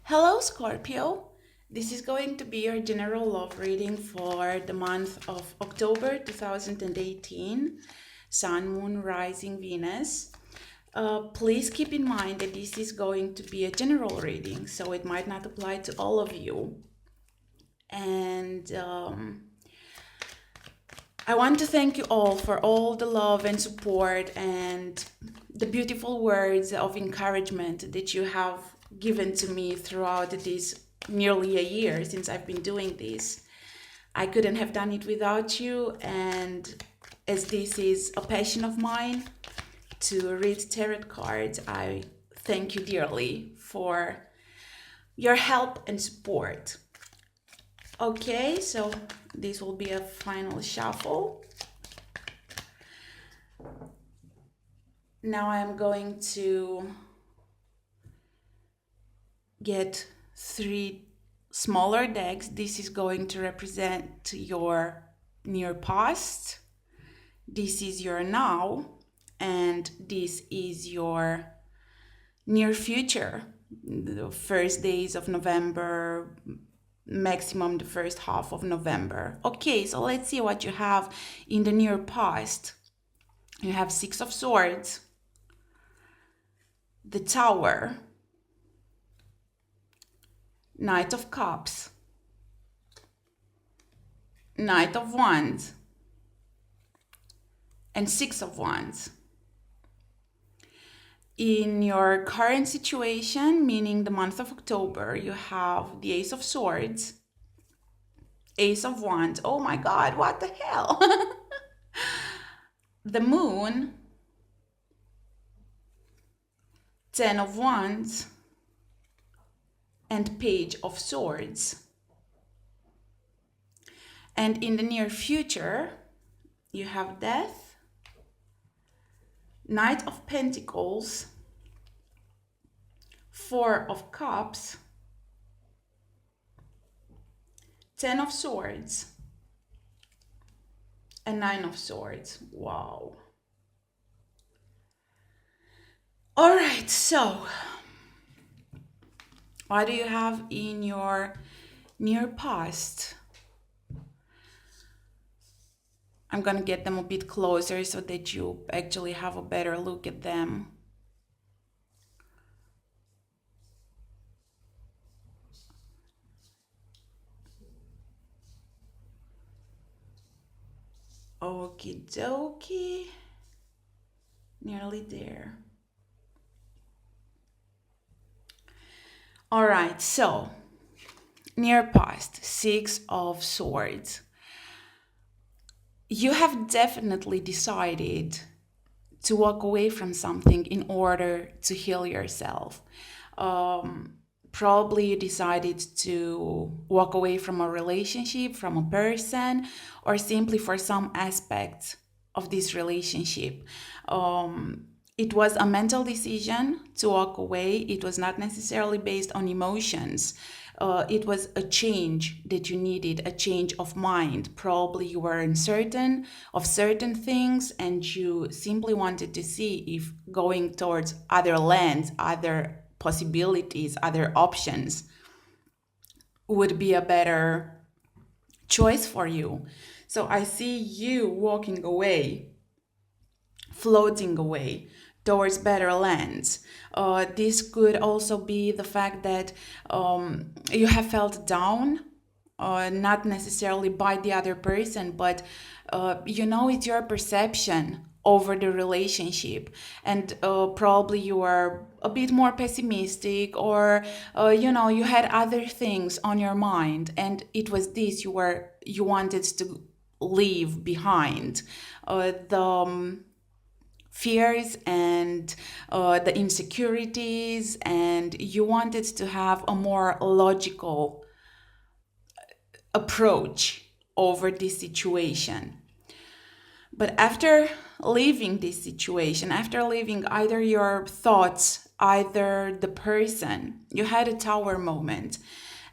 Hello, Scorpio. This is going to be your general love reading for the month of October 2018, Sun, Moon, Rising, Venus. Please keep in mind that this is going to be a general reading, so it might not apply to all of you. And I want to thank you all for all the love and support and the beautiful words of encouragement that you have given to me throughout this nearly a year since I've been doing this. I couldn't have done it without you, and as this is a passion of mine to read tarot cards, I thank you dearly for your help and support. Okay, so this will be a final shuffle. Now I'm going to get 3 smaller decks. This is going to represent your near past, this is your now, and this is your near future, the first days of November, maximum the first half of November. Okay, so let's see what you have in the near past. You have 6 of Swords, the Tower, Knight of Cups, Knight of Wands, and 6 of Wands. In your current situation, meaning the month of October, you have the Ace of Swords, Ace of Wands. Oh my God, what the hell? The Moon, 10 of Wands, and Page of Swords. And in the near future, you have Death, Knight of Pentacles, 4 of Cups, 10 of Swords, and 9 of Swords. Wow. All right, so what do you have in your near past? I'm gonna get them a bit closer so that you actually have a better look at them. Okie dokie. Nearly there. All right, so near past, 6 of Swords. You have definitely decided to walk away from something in order to heal yourself. Probably you decided to walk away from a relationship, from a person, or simply for some aspect of this relationship. It was a mental decision to walk away. It was not necessarily based on emotions. It was a change that you needed, a change of mind. Probably you were uncertain of certain things and you simply wanted to see if going towards other lands, other possibilities, other options would be a better choice for you. So I see you walking away, floating away towards better lands. This could also be the fact that you have felt down, not necessarily by the other person, but it's your perception over the relationship, and probably you are a bit more pessimistic, or you had other things on your mind, and it was this you wanted to leave behind. The fears and the insecurities, and you wanted to have a more logical approach over this situation. But after leaving this situation, after leaving either your thoughts, either the person, you had a Tower moment.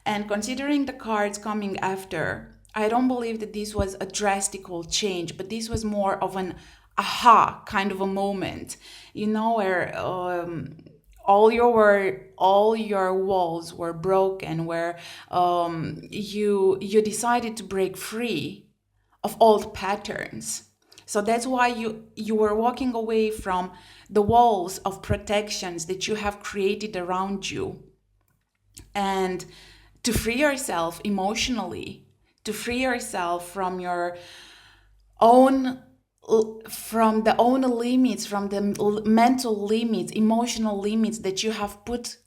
And considering the cards coming after, I don't believe that this was a drastical change, but this was more of an aha kind of a moment, where all your walls were broken, where you decided to break free of old patterns. So that's why you were walking away from the walls of protections that you have created around you, and to free yourself emotionally, to free yourself from your own, from the own limits, from the mental limits, emotional limits that you have put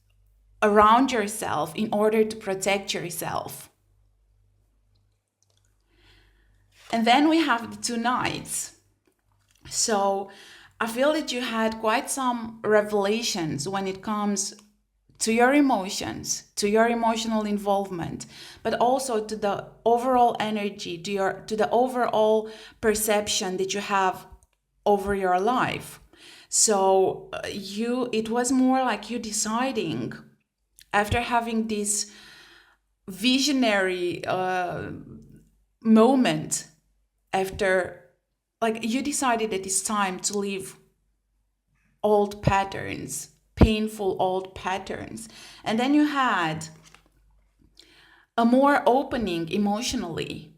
around yourself in order to protect yourself. And then we have the two nights. So I feel that you had quite some revelations when it comes to your emotions, to your emotional involvement, but also to the overall energy, to the overall perception that you have over your life. So it was more like you deciding, after having this visionary moment, after, like, you decided that it's time to leave old patterns, painful old patterns. And then you had a more opening emotionally,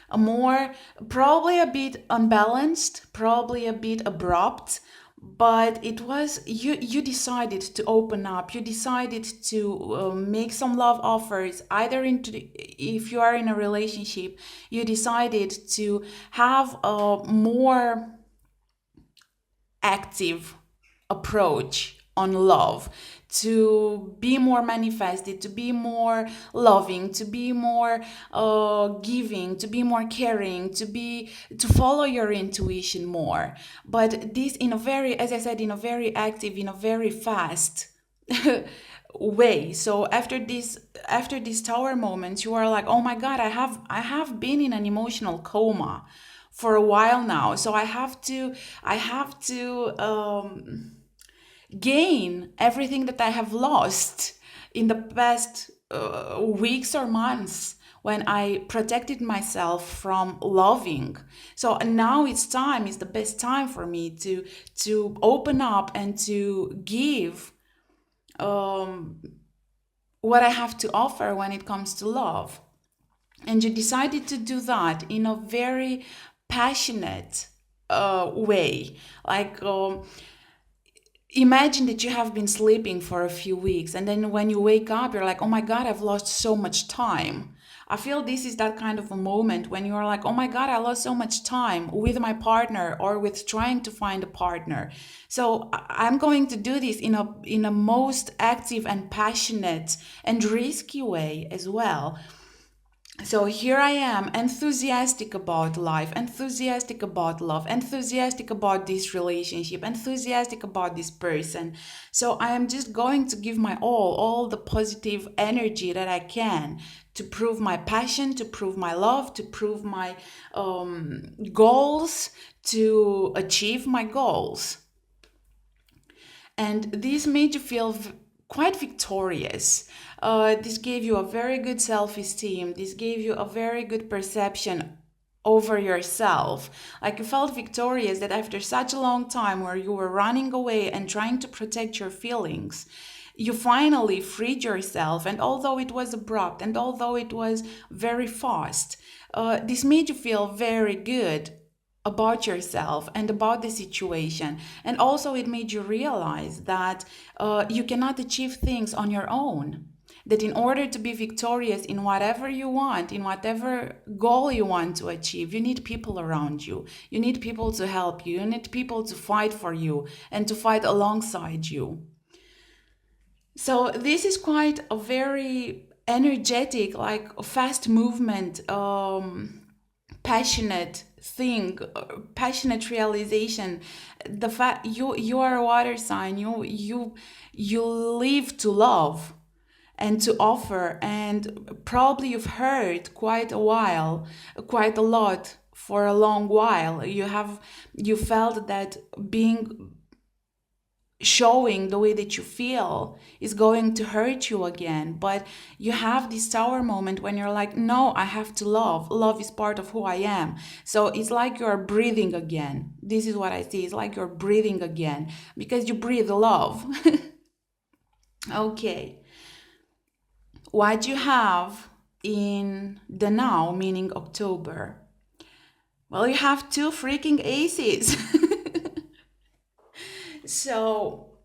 a more, probably a bit unbalanced, probably a bit abrupt, but it was, you decided to open up, you decided to make some love offers, either if you are in a relationship, you decided to have a more active approach on love, to be more manifested, to be more loving, to be more giving, to be more caring, to follow your intuition more. But this, in a very, as I said, in a very active, in a very fast way. So after this tower moment, you are like, oh my god, I have been in an emotional coma for a while now, so I have to gain everything that I have lost in the past weeks or months, when I protected myself from loving. So now it's the best time for me to open up and to give what I have to offer when it comes to love. And you decided to do that in a very passionate way. Like, imagine that you have been sleeping for a few weeks, and then when you wake up, you're like, oh my God, I've lost so much time. I feel this is that kind of a moment when you're like, oh my God, I lost so much time with my partner or with trying to find a partner. So I'm going to do this in a most active and passionate and risky way as well. So here I am, enthusiastic about life, enthusiastic about love, enthusiastic about this relationship, enthusiastic about this person. So I am just going to give my all the positive energy that I can, to prove my passion, to prove my love, to prove my goals, to achieve my goals. And this made you feel quite victorious. This gave you a very good self-esteem. This gave you a very good perception over yourself. Like, you felt victorious that after such a long time where you were running away and trying to protect your feelings, you finally freed yourself. And although it was abrupt, and although it was very fast, this made you feel very good about yourself and about the situation. And also it made you realize that you cannot achieve things on your own, that in order to be victorious in whatever you want, in whatever goal you want to achieve, you need people around you, you need people to help you, you need people to fight for you and to fight alongside you. So this is quite a very energetic, like fast movement, passionate thing, passionate realization. The fact you are a water sign, you live to love and to offer, and probably you've heard quite a lot for a long while. You felt that being, showing the way that you feel is going to hurt you again, but you have this tower moment when you're like, no, I have to love is part of who I am. So it's like you're breathing again. This is what I see. It's like you're breathing again, because you breathe love. Okay, what you have in the now, meaning October? Well, you have two freaking aces. So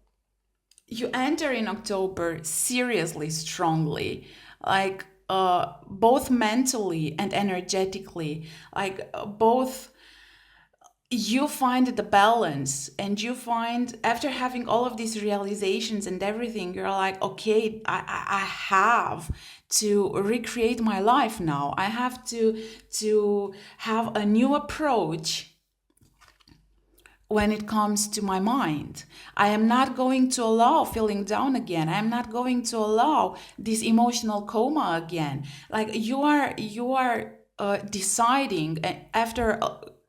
you enter in October seriously strongly, like both mentally and energetically, like both. You find the balance, and you find, after having all of these realizations and everything, you're like, okay, I have to recreate my life now. I have to have a new approach when it comes to my mind. I am not going to allow feeling down again. I am not going to allow this emotional coma again. Like you are deciding after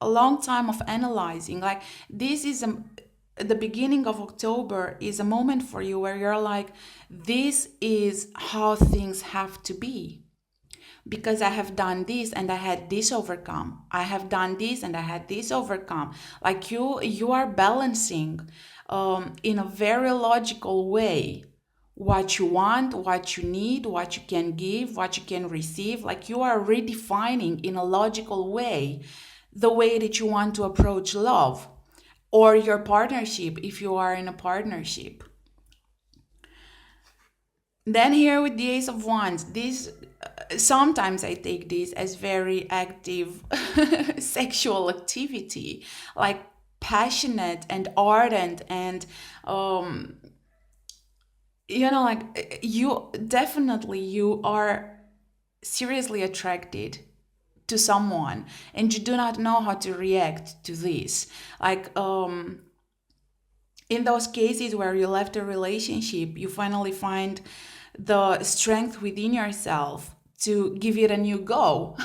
a long time of analyzing. Like this is the beginning of October is a moment for you where you're like, this is how things have to be, because I have done this and I had this overcome. I have done this and I had this overcome. Like you are balancing in a very logical way what you want, what you need, what you can give, what you can receive. Like you are redefining in a logical way the way that you want to approach love or your partnership if you are in a partnership. Then here with the Ace of Wands, this sometimes I take this as very active sexual activity, like passionate and ardent, and um, like you definitely you are seriously attracted to someone, and you do not know how to react to this. Like in those cases where you left a relationship, you finally find the strength within yourself to give it a new go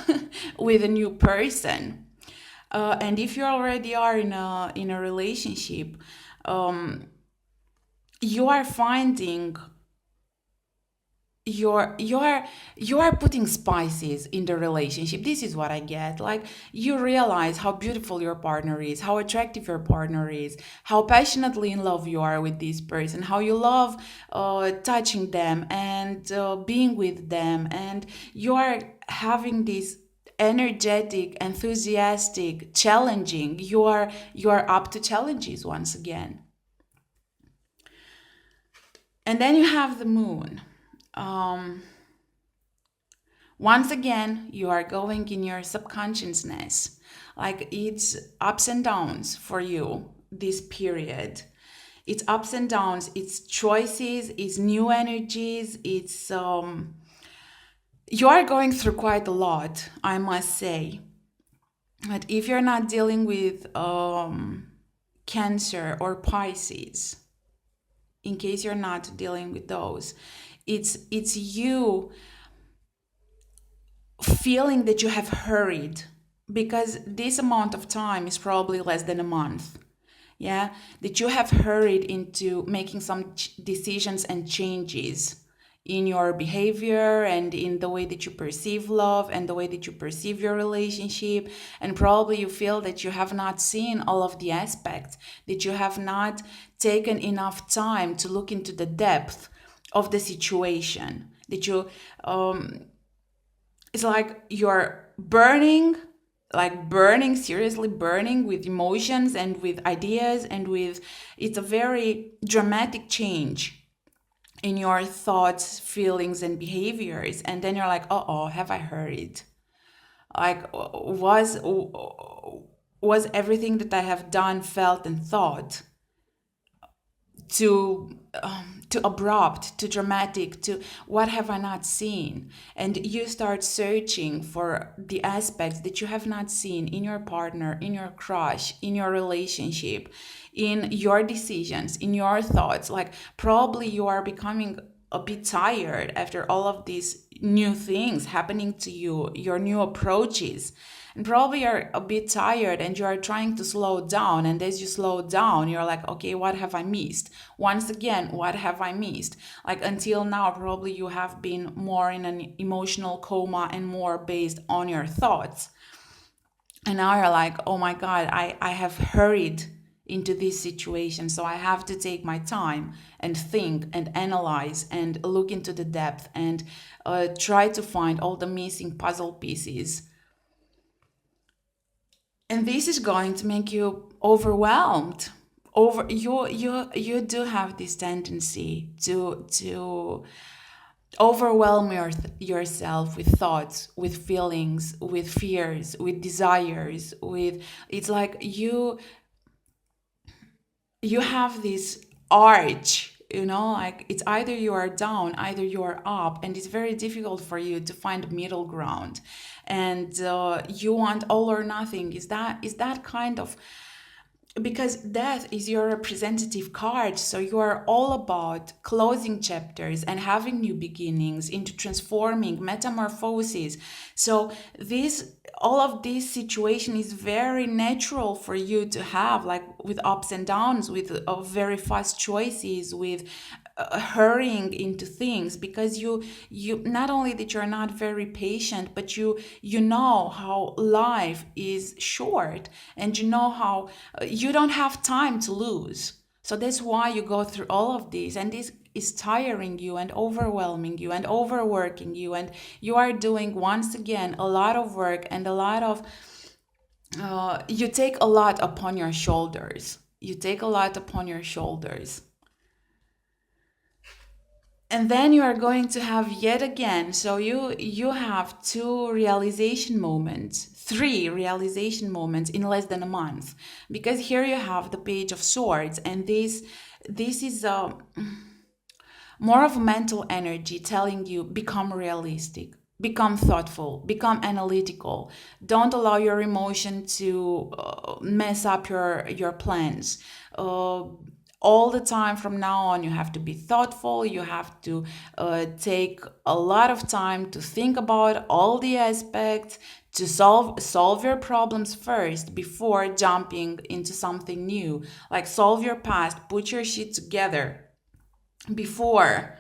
with a new person. And if you already are in a relationship, um, you are finding you're putting spices in the relationship. This is what I get. Like you realize how beautiful your partner is, how attractive your partner is, how passionately in love you are with this person, how you love touching them and being with them, and you are having this energetic, enthusiastic, challenging. You are up to challenges once again. And then you have the moon. um Once again, you are going in your subconsciousness. Like it's ups and downs for you this period. It's ups and downs, it's choices, it's new energies, it's you are going through quite a lot, I must say. But if you're not dealing with Cancer or Pisces, in case you're not dealing with those, it's you feeling that you have hurried, because this amount of time is probably less than a month. Yeah, that you have hurried into making some decisions and changes in your behavior and in the way that you perceive love and the way that you perceive your relationship. And probably you feel that you have not seen all of the aspects, that you have not taken enough time to look into the depth of the situation, that you it's like you're burning, like burning, seriously burning with emotions and with ideas and with, it's a very dramatic change in your thoughts, feelings, and behaviors. And then you're like, oh, have I heard it? Like, was everything that I have done, felt, and thought too abrupt, too dramatic, to what have I not seen? And you start searching for the aspects that you have not seen in your partner, in your crush, in your relationship, in your decisions, in your thoughts. Like probably you are becoming a bit tired after all of these new things happening to you, your new approaches, and probably you're a bit tired and you are trying to slow down. And as you slow down, you're like, okay, what have I missed? Once again, what have I missed? Like until now, probably you have been more in an emotional coma and more based on your thoughts. And now you're like, oh my God, I have hurried into this situation. So I have to take my time and think and analyze and look into the depth and try to find all the missing puzzle pieces. And this is going to make you overwhelmed. You do have this tendency to overwhelm yourself with thoughts, with feelings, with fears, with desires, with, it's like you have this arch, like it's either you are down, either you are up, and it's very difficult for you to find middle ground. And you want all or nothing. Is that kind of, because death is your representative card, so you are all about closing chapters and having new beginnings, into transforming metamorphosis. So this, all of this situation is very natural for you to have, like with ups and downs, with very fast choices, with hurrying into things, because you not only that you're not very patient, but you know how life is short, and you know how you don't have time to lose. So that's why you go through all of this, and this is tiring you and overwhelming you and overworking you, and you are doing, once again, a lot of work and a lot of you take a lot upon your shoulders. You take a lot upon your shoulders. And then you are going to have yet again, so you have three realization moments in less than a month, because here you have the Page of Swords, and this is more of mental energy telling you, become realistic, become thoughtful, become analytical. Don't allow your emotion to mess up your plans. All the time from now on, you have to be thoughtful. You have to take a lot of time to think about all the aspects, to solve your problems first before jumping into something new. Like, solve your past, put your shit together before,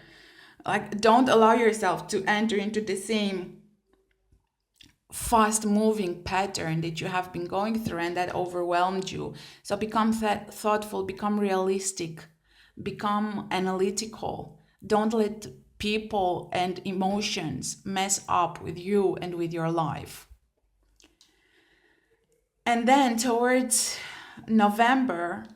like, don't allow yourself to enter into the same fast moving pattern that you have been going through and that overwhelmed you. So become thoughtful, become realistic, become analytical. Don't let people and emotions mess up with you and with your life. And then towards November,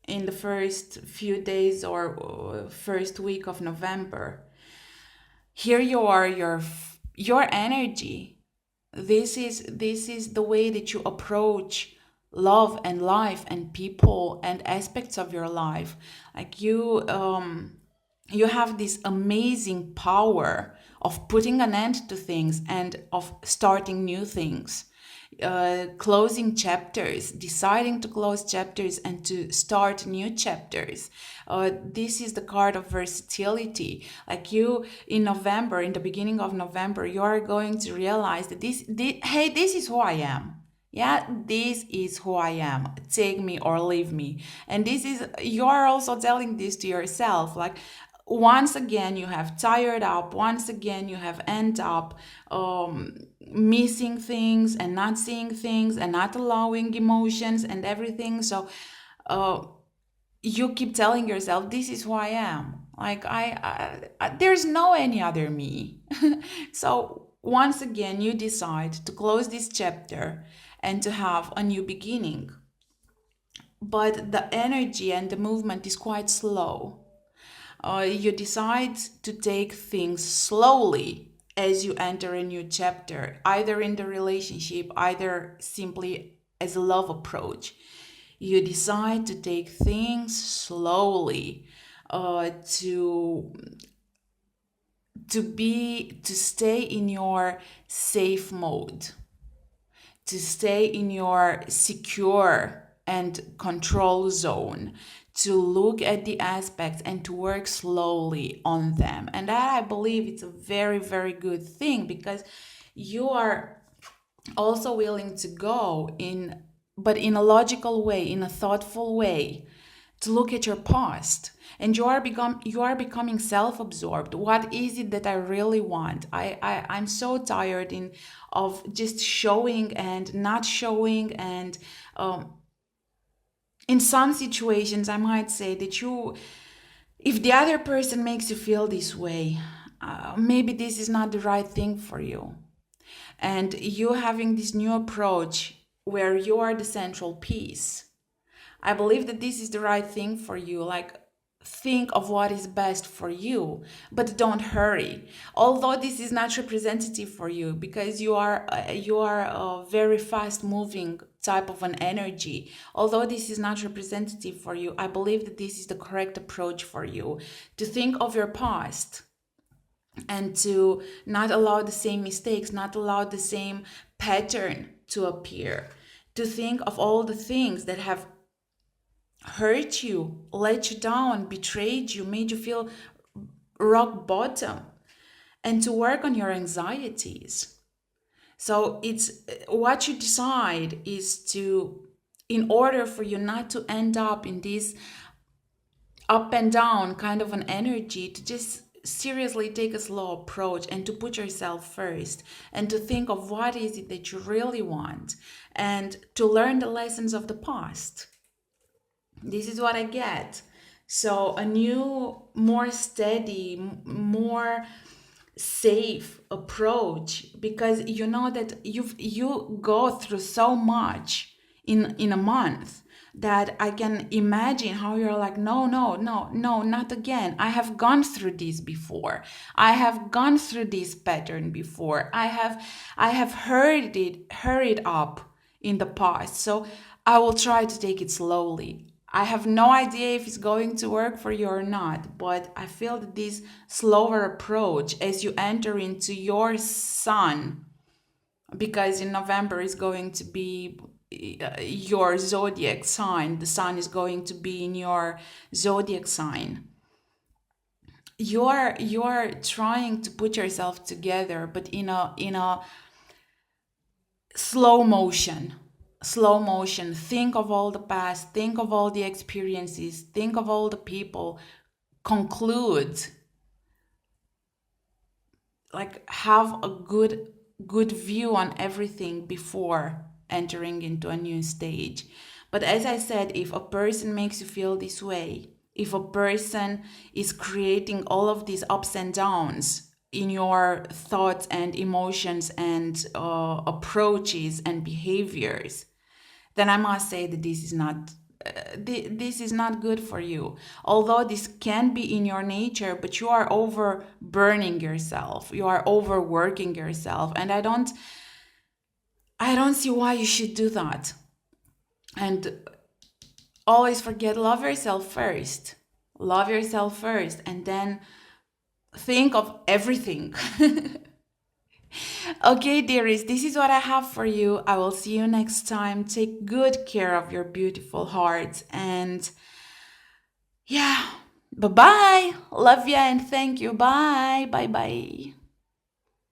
in the first few days or first week of November, here you are, your energy. This is the way that you approach love and life and people and aspects of your life. Like, you have this amazing power of putting an end to things and of starting new things. Closing chapters, deciding to close chapters and to start new chapters. This is the card of versatility. Like, you, in November, in the beginning of November, you are going to realize that hey, this is who I am. Yeah, this is who I am. Take me or leave me. And you are also telling this to yourself. Like, once again, you have tired up. Once again, you have end up missing things and not seeing things and not allowing emotions and everything. So you keep telling yourself, this is who I am. Like, there's no any other me. So once again, you decide to close this chapter and to have a new beginning. But the energy and the movement is quite slow. You decide to take things slowly as you enter a new chapter, either in the relationship, either simply as a love approach. You decide to take things slowly, to stay in your safe mode, to stay in your secure and control zone, to look at the aspects and to work slowly on them. And that, I believe, it's a very, very good thing, because you are also willing to go in, but in a logical way, in a thoughtful way, to look at your past. And you are becoming self-absorbed. What is it that I really want? I'm so tired of just showing and not showing, and in some situations, I might say that if the other person makes you feel this way, maybe this is not the right thing for you. And you having this new approach where you are the central piece, I believe that this is the right thing for you. Like, think of what is best for you, but don't hurry. Although this is not representative for you because you are a very fast moving type of an energy. Although this is not representative for you, I believe that this is the correct approach for you, to think of your past and to not allow the same mistakes, not allow the same pattern to appear, to think of all the things that have hurt you, let you down, betrayed you, made you feel rock bottom, and to work on your anxieties. So it's what you decide is to, in order for you not to end up in this up and down kind of an energy, to just seriously take a slow approach and to put yourself first and to think of what is it that you really want and to learn the lessons of the past. This is what I get. So a new, more steady, more safe approach, because you know that you go through so much in a month, that I can imagine how you're like, no, no, no, no, not again. I have gone through this before. I have gone through this pattern before. I have hurried up in the past. So I will try to take it slowly. I have no idea if it's going to work for you or not, but I feel that this slower approach as you enter into your sun, because in November is going to be your zodiac sign, the sun is going to be in your zodiac sign. You're trying to put yourself together, but in a slow motion. Slow motion. Think of all the past, think of all the experiences, think of all the people. Conclude, like, have a good view on everything before entering into a new stage. But as I said, if a person makes you feel this way, if a person is creating all of these ups and downs in your thoughts and emotions and approaches and behaviors, then I must say that this is not good for you. Although this can be in your nature, but you are over burning yourself, you are overworking yourself, and I don't see why you should do that. And always forget, love yourself first. Love yourself first, and then think of everything. Okay, dearies, this is what I have for you. I will see you next time. Take good care of your beautiful hearts. And yeah, bye bye. Love ya and thank you. Bye. Bye bye.